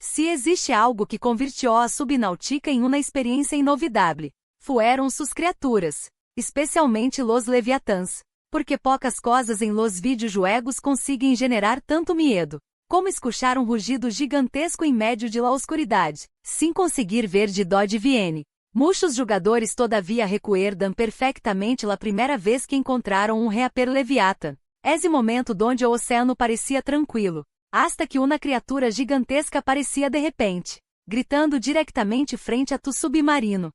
Se existe algo que convirtió a Subnautica em uma experiência inovidável, fueron sus criaturas, especialmente los leviatãs, porque poucas coisas em los videojuegos conseguem generar tanto medo, como escuchar rugido gigantesco em meio de la oscuridade, sem conseguir ver de dónde viene. Muitos jogadores todavia recuerdan perfectamente la primeira vez que encontraram reaper Leviathan. Esse momento donde o oceano parecia tranquilo, hasta que uma criatura gigantesca aparecia de repente, gritando diretamente frente a tu submarino.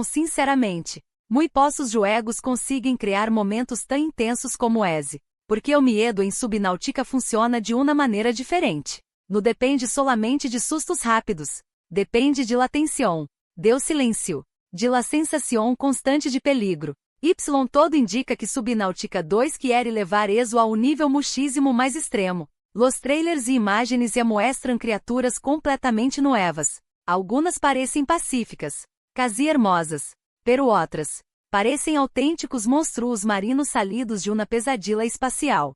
Sinceramente, muito poucos jogos conseguem criar momentos tão intensos como esse, porque o medo em Subnautica funciona de uma maneira diferente. Não depende solamente de sustos rápidos, depende de la tensión, do silêncio, de la sensação constante de peligro. Todo indica que Subnautica 2 quer levar isso ao nível muchísimo mais extremo. Los trailers e imagens ya muestran criaturas completamente novas. Algumas parecem pacíficas, casi hermosas, pero outras parecem autênticos monstros marinos salidos de uma pesadilla espacial.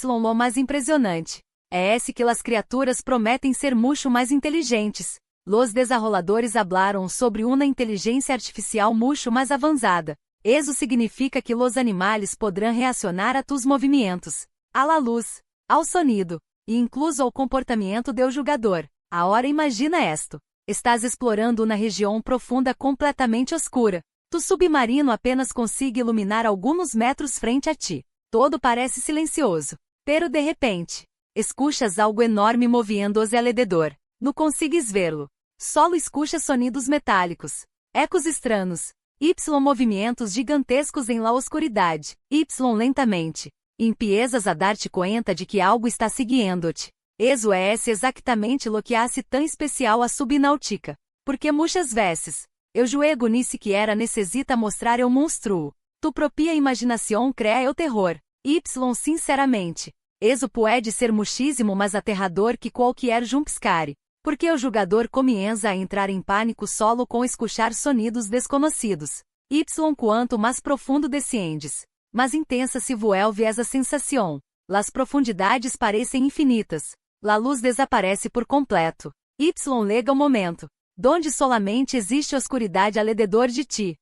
Lo mais impressionante é esse que las criaturas prometem ser mucho mais inteligentes. Los desarrolladores hablaron sobre uma inteligência artificial mucho mais avançada. Isso significa que los animales podrão reaccionar a tus movimentos, a la luz, ao sonido, e incluso ao comportamento do jogador. Agora imagina esto. Estás explorando uma região profunda completamente oscura. Tu submarino apenas consegue iluminar alguns metros frente a ti. Todo parece silencioso. Pero de repente, escuchas algo enorme moviendo-se alrededor. Não consegues vê-lo. Solo escuchas sonidos metálicos, ecos estranhos, movimentos gigantescos em la oscuridade, lentamente. Empiezas a dar-te conta de que algo está seguindo-te. Eso é exatamente lo que hace tão especial a Subnautica. Porque muitas vezes, o jogo ni sequer necessita mostrar o monstro. Tu propia imaginação crea o terror. Sinceramente, eso pode ser muchísimo mais aterrador que qualquer jumpscare. Porque o jogador comienza a entrar em pânico solo com escuchar sonidos desconhecidos. Quanto mais profundo descendes, mais intensa se vuelve essa sensação. Las profundidades parecem infinitas. La luz desaparece por completo. Lega o momento, donde solamente existe oscuridade alrededor de ti.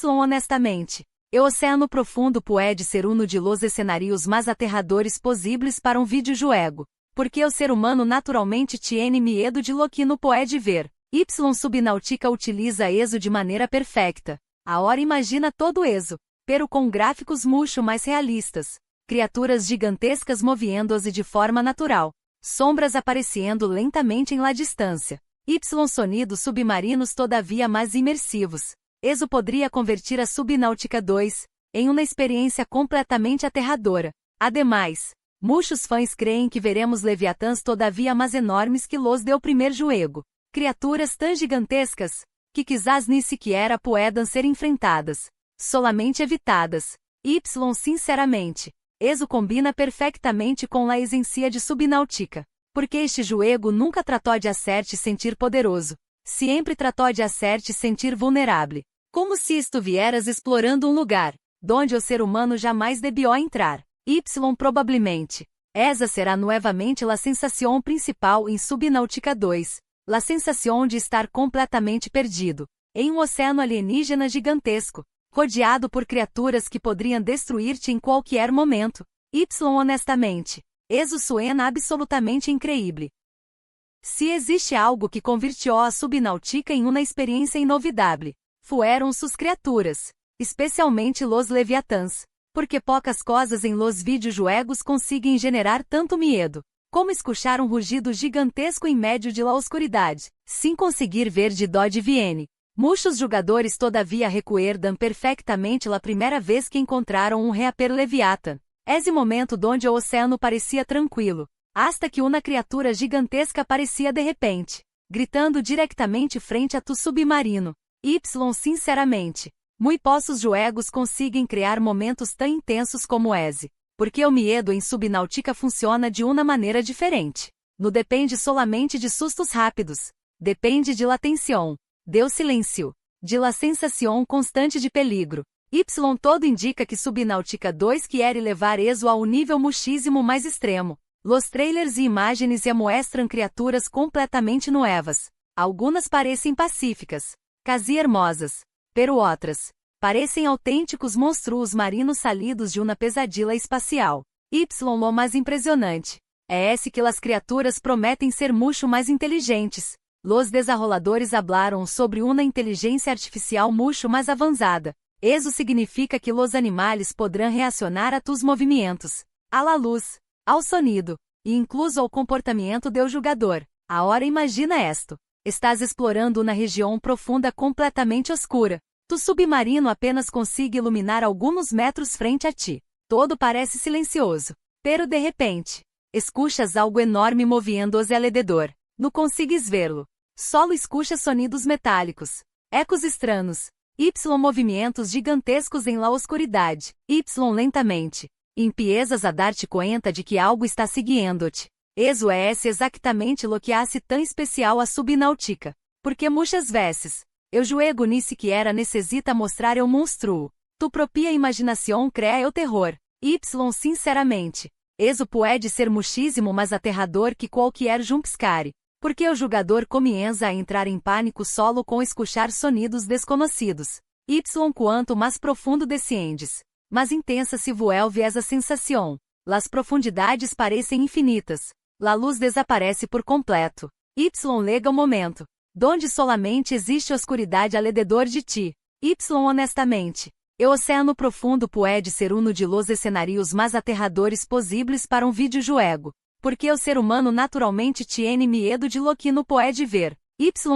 Honestamente, o oceano profundo pode ser um de los escenarios mais aterradores possíveis para um videojogo. Porque o ser humano naturalmente tiene medo de lo que não pode ver. Subnautica utiliza isso de maneira perfeita. Agora imagina todo isso, pero com gráficos mucho mais realistas. Criaturas gigantescas moviendo-se de forma natural. Sombras aparecendo lentamente em la distância. Sonidos submarinos todavia mais imersivos. Isso poderia convertir a Subnautica 2 em uma experiência completamente aterradora. Ademais, muitos fãs creem que veremos leviatãs todavia mais enormes que los do primeiro jogo. Criaturas tão gigantescas, que quizás ni sequer puedan ser enfrentadas, solamente evitadas. Sinceramente, isso combina perfeitamente com a essência de Subnautica. Porque este jogo nunca tratou de hacer-te sentir poderoso, sempre tratou de hacer-te sentir vulnerável. Como se estuvieras explorando um lugar, donde o ser humano jamais debió entrar. Provavelmente, essa será novamente a sensação principal em Subnautica 2, a sensação de estar completamente perdido, em um oceano alienígena gigantesco, rodeado por criaturas que poderiam destruir-te em qualquer momento. Honestamente, isso suena absolutamente increíble. Se existe algo que convirtió a Subnautica em uma experiência inovidável, fueron sus criaturas, especialmente los leviatãs. Porque poucas coisas em los videojuegos conseguem generar tanto medo, como escuchar rugido gigantesco em meio de la oscuridade, sem conseguir ver de dónde viene. Muitos jogadores todavia recuerdan perfectamente la primeira vez que encontraram reaper Leviathan. Esse momento donde o oceano parecia tranquilo, hasta que uma criatura gigantesca aparecia de repente, gritando diretamente frente a tu submarino. Sinceramente, muito poucos jogos conseguem criar momentos tão intensos como esse, porque o medo em Subnautica funciona de uma maneira diferente. Não depende solamente de sustos rápidos, depende de la tensión, do silêncio, de la sensação constante de peligro. Todo indica que Subnautica 2 quer levar isso ao nível muchísimo mais extremo. Los trailers e imagens já mostram criaturas completamente novas. Algumas parecem pacíficas, quase hermosas, pero outras parecem autênticos monstros marinos salidos de uma pesadilla espacial. Lo mais impressionante é esse que as criaturas prometem ser mucho mais inteligentes. Los desarrolladores hablaram sobre uma inteligência artificial mucho mais avançada. Isso significa que los animales podrão reaccionar a tus movimentos, a la luz, ao sonido, e incluso ao comportamento do jogador. Agora imagina esto. Estás explorando uma região profunda completamente oscura. Tu submarino apenas consegue iluminar alguns metros frente a ti. Todo parece silencioso. Pero de repente, escuchas algo enorme moviendo-se alrededor. Não consigues vê-lo. Solo escuchas sonidos metálicos, ecos estranhos, movimentos gigantescos em la oscuridade, lentamente. Empiezas a dar-te conta de que algo está seguindo-te. Eso é exatamente lo que hace tão especial a subnáutica. Porque muitas vezes, eu juego ni sequer necessita mostrar el monstruo. Tu propia imaginação crea o terror. Sinceramente, eso pode ser muchísimo mais aterrador que qualquer jumpscare. Porque o jogador comienza a entrar em pânico solo com escuchar sonidos desconhecidos. Quanto mais profundo descendes, mais intensa se vuelve essa sensação. Las profundidades parecem infinitas. La luz desaparece por completo. Lega o momento, donde solamente existe oscuridade alrededor de ti. Honestamente, o oceano profundo pode ser um de los escenarios mais aterradores possíveis para um videojogo. Porque o ser humano naturalmente tiene medo de lo que não pode ver.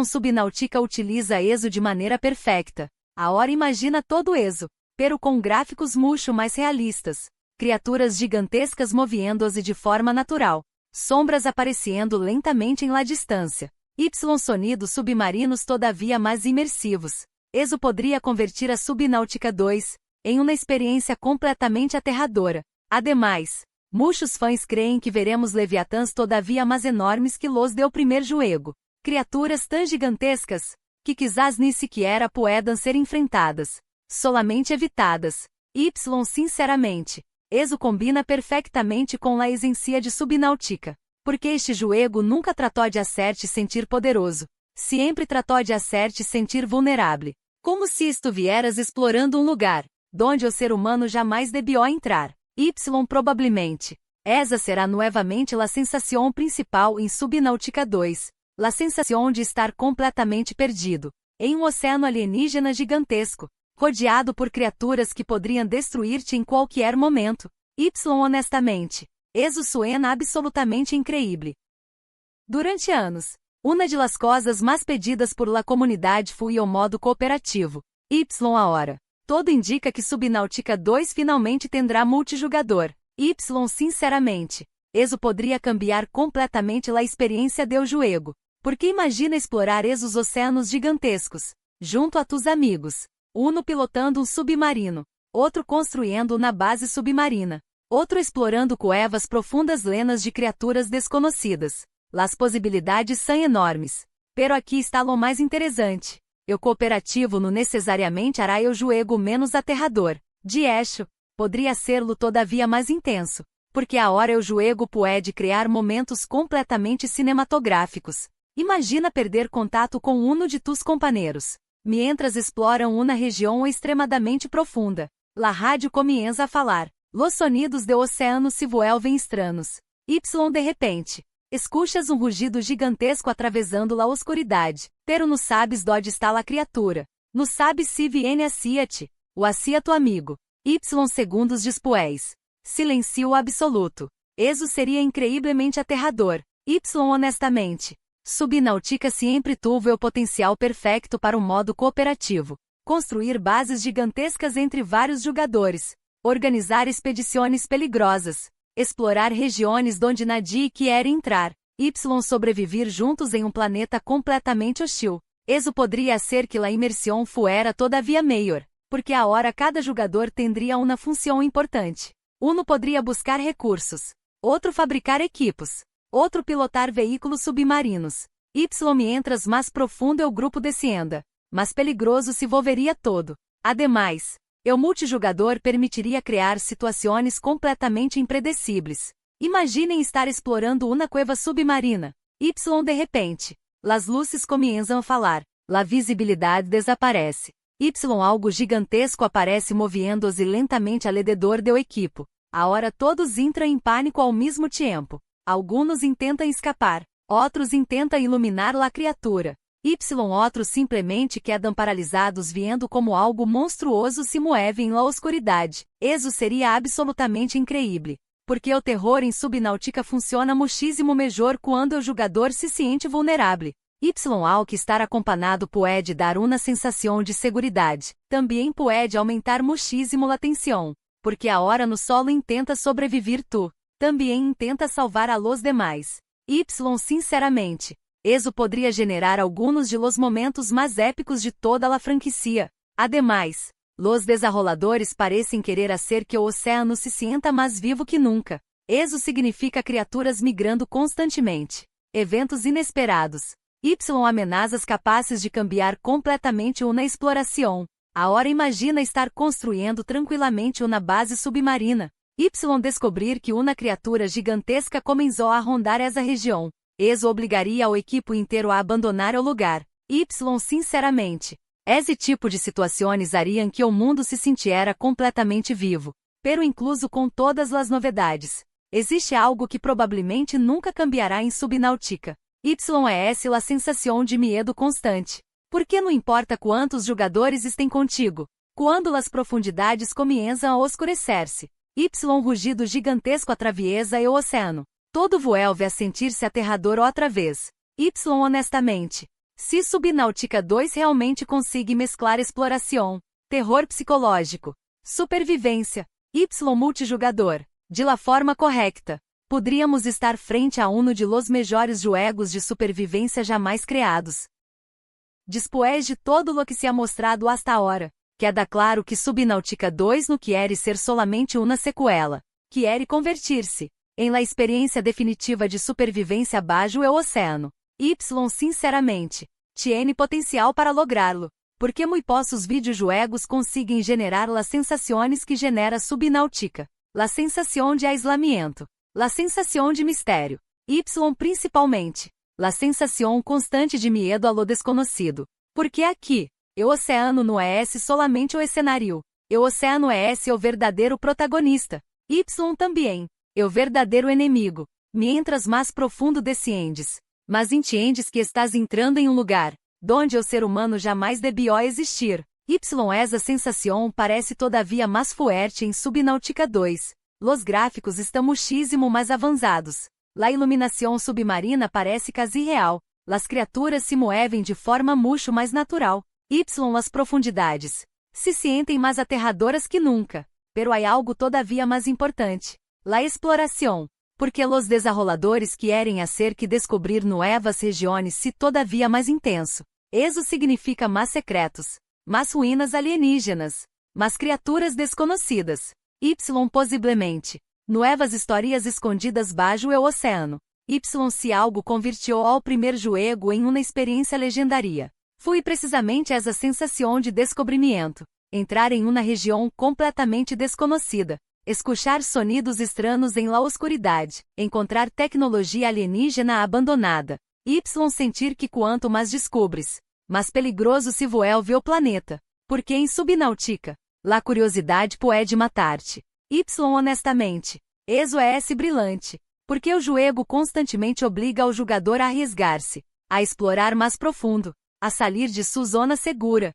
Subnáutica utiliza eso de maneira perfeita. Agora imagina todo eso, pero com gráficos mucho mais realistas. Criaturas gigantescas moviendo-se de forma natural. Sombras aparecendo lentamente em la distância. Sonidos submarinos todavia mais imersivos. Eso poderia convertir a Subnáutica 2 em uma experiência completamente aterradora. Ademais, muitos fãs creem que veremos leviatãs todavia mais enormes que los do primeiro jogo. Criaturas tão gigantescas, que quizás ni sequer puedan ser enfrentadas. Solamente evitadas. Sinceramente, eso combina perfeitamente com a essência de Subnáutica. Porque este jogo nunca tratou de hacerte sentir poderoso. Sempre tratou de hacerte sentir vulnerável. Como se estuvieras explorando um lugar, donde o ser humano jamais debió entrar. Provavelmente. Essa será novamente a sensação principal em Subnáutica 2. A sensação de estar completamente perdido. Em um oceano alienígena gigantesco. Rodeado por criaturas que poderiam destruir-te em qualquer momento. Honestamente. Eso suena absolutamente increíble. Durante anos, uma de las coisas mais pedidas por la comunidade foi o modo cooperativo. Agora. Todo indica que Subnáutica 2 finalmente tendrá multijogador. Sinceramente, eso poderia cambiar completamente a experiência do jogo. Porque imagina explorar esos oceanos gigantescos, junto a tus amigos. Uno pilotando um submarino, outro construindo uma base submarina, outro explorando cuevas profundas llenas de criaturas desconhecidas. Las possibilidades são enormes. Pero aqui está lo mais interessante. O cooperativo não necessariamente hará o jogo menos aterrador. De hecho, poderia ser-lo todavia mais intenso. Porque agora o jogo pode criar momentos completamente cinematográficos. Imagina perder contato com um de tus companheiros. Mientras exploram uma região extremadamente profunda. La rádio comienza a falar. Los sonidos do oceano se vuelven estranhos. De repente. Escuchas um rugido gigantesco atravessando a oscuridade. Pero não sabes onde está a criatura. Não sabes se viene hacia-te, ou hacia tu amigo. Segundos después. Silêncio absoluto. Eso seria incrivelmente aterrador. Honestamente. Subnáutica sempre tuvo o potencial perfeito para um modo cooperativo. Construir bases gigantescas entre vários jogadores. Organizar expedições peligrosas. Explorar regiões onde nadie quer entrar. Sobreviver juntos em um planeta completamente hostil. Eso poderia ser que a imersão fuera todavia maior. Porque agora cada jogador tendria uma função importante. Uno poderia buscar recursos. Outro fabricar equipos. Outro pilotar veículos submarinos. Mientras mais profundo o grupo descienda, mais peligroso se volveria todo. Ademais, o multijogador permitiria criar situações completamente impredecíveis. Imaginem estar explorando uma cueva submarina. Y de repente. Las luzes comienzam a falar. La visibilidade desaparece. Y algo gigantesco aparece movendo-se lentamente alrededor do equipo. Agora todos entram em pânico ao mesmo tempo. Alguns intentam escapar. Outros intentam iluminar a criatura. Outros simplesmente quedam paralisados vendo como algo monstruoso se move em la oscuridade. Isso seria absolutamente incrível. Porque o terror em Subnáutica funciona muchísimo melhor quando o jogador se sente vulnerável. Ao que estar acompanhado pode dar uma sensação de seguridade. Também pode aumentar muchísimo a tensão. Porque a hora no solo intenta sobreviver tu. Também intenta salvar a los demais. Sinceramente. Isso poderia generar alguns de los momentos mais épicos de toda a franquia. Ademais, los desenroladores parecem querer hacer que o oceano se sienta mais vivo que nunca. Isso significa criaturas migrando constantemente. Eventos inesperados. Amenazas capazes de cambiar completamente uma exploração. Agora imagina estar construindo tranquilamente uma base submarina. Descobrir que uma criatura gigantesca começou a rondar essa região. Isso obrigaria o equipo inteiro a abandonar o lugar. Sinceramente. Esse tipo de situações hariam que o mundo se sentiera completamente vivo. Pero incluso com todas as novidades. Existe algo que provavelmente nunca cambiará em Subnáutica. É a sensação de medo constante. Porque não importa quantos jogadores estão contigo. Quando as profundidades começam a oscurecer-se. Rugido gigantesco atraviesa o oceano. Todo vuelve a sentir-se aterrador outra vez. Honestamente. Se Subnáutica 2 realmente consegue mesclar exploração, terror psicológico, supervivência, multijogador, de la forma correta, poderíamos estar frente a um de los melhores jogos de supervivência jamais criados. Después de todo o que se ha mostrado hasta agora, queda claro que Subnáutica 2 não quer ser solamente uma sequela, quer convertir-se em la experiência definitiva de supervivência abaixo o oceano. Sinceramente, tiene potencial para lográ-lo, porque muito poucos videojuegos conseguem generar las sensações que genera Subnáutica, la sensação de aislamento, la sensação de mistério, principalmente, la sensação constante de medo a lo desconhecido, porque aqui, o oceano não é solamente o escenário, o oceano é o verdadeiro protagonista, também. O verdadeiro inimigo. Mientras mais profundo desciendes, mas entiendes que estás entrando em um lugar, donde o ser humano jamais debió existir. Essa sensação parece todavia mais forte em Subnáutica 2. Los gráficos estão muchísimo mais avançados. La iluminação submarina parece quase real. Las criaturas se movem de forma mucho mais natural. As profundidades se sentem mais aterradoras que nunca. Pero há algo todavia mais importante. La exploração, porque los desenroladores querem hacer que descobrir nuevas regiões se todavia mais intenso. Isso significa mais secretos, mais ruínas alienígenas, mais criaturas desconhecidas. Possivelmente, nuevas histórias escondidas baixo o oceano. Se algo convirtió ao primeiro jogo em uma experiência legendaria. Foi precisamente essa sensação de descobrimento, entrar em uma região completamente desconhecida. Escuchar sonidos estranhos em la oscuridade, encontrar tecnologia alienígena abandonada. Sentir que quanto mais descubres, mais peligroso se vuelve o planeta. Porque em Subnáutica, la curiosidade pode matar-te. Honestamente, isso é brilhante. Porque o jogo constantemente obriga ao jogador a arriesgar-se, a explorar mais profundo, a sair de sua zona segura.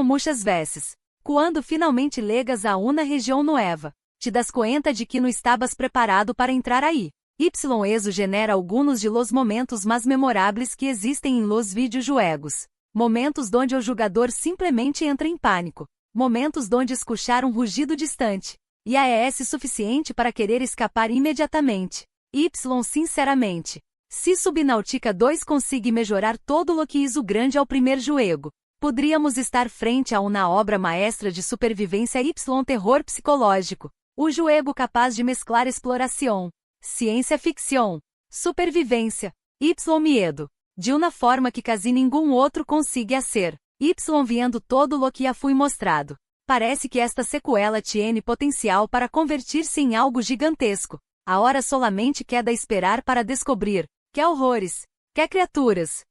Muitas vezes, quando finalmente legas a uma região nova, te das conta de que não estabas preparado para entrar aí. Eso genera alguns de los momentos mais memoráveis que existem em los videojuegos. Momentos onde o jogador simplesmente entra em pânico. Momentos onde escuchar um rugido distante. E é suficiente para querer escapar imediatamente. Sinceramente. Se Subnáutica 2 consegue melhorar todo o que hizo grande ao primeiro jogo, poderíamos estar frente a uma obra maestra de supervivência terror psicológico. O jogo capaz de mesclar exploração, ciência-ficção, supervivência, medo, de uma forma que quase nenhum outro consiga hacer. Vendo todo o que já foi mostrado. Parece que esta sequela tiene potencial para convertir-se em algo gigantesco. A hora solamente queda esperar para descobrir. Quer horrores? Quer criaturas?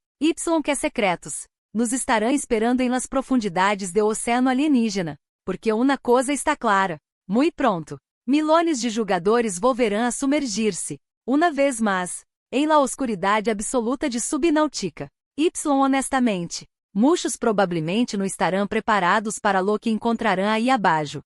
Quer secretos? Nos estarão esperando em las profundidades do oceano alienígena. Porque uma coisa está clara. Muito pronto. Milhões de jogadores volverão a sumergir-se, uma vez mais, em la oscuridade absoluta de Subnautica. Honestamente. Muitos provavelmente não estarão preparados para lo que encontrarão aí abaixo.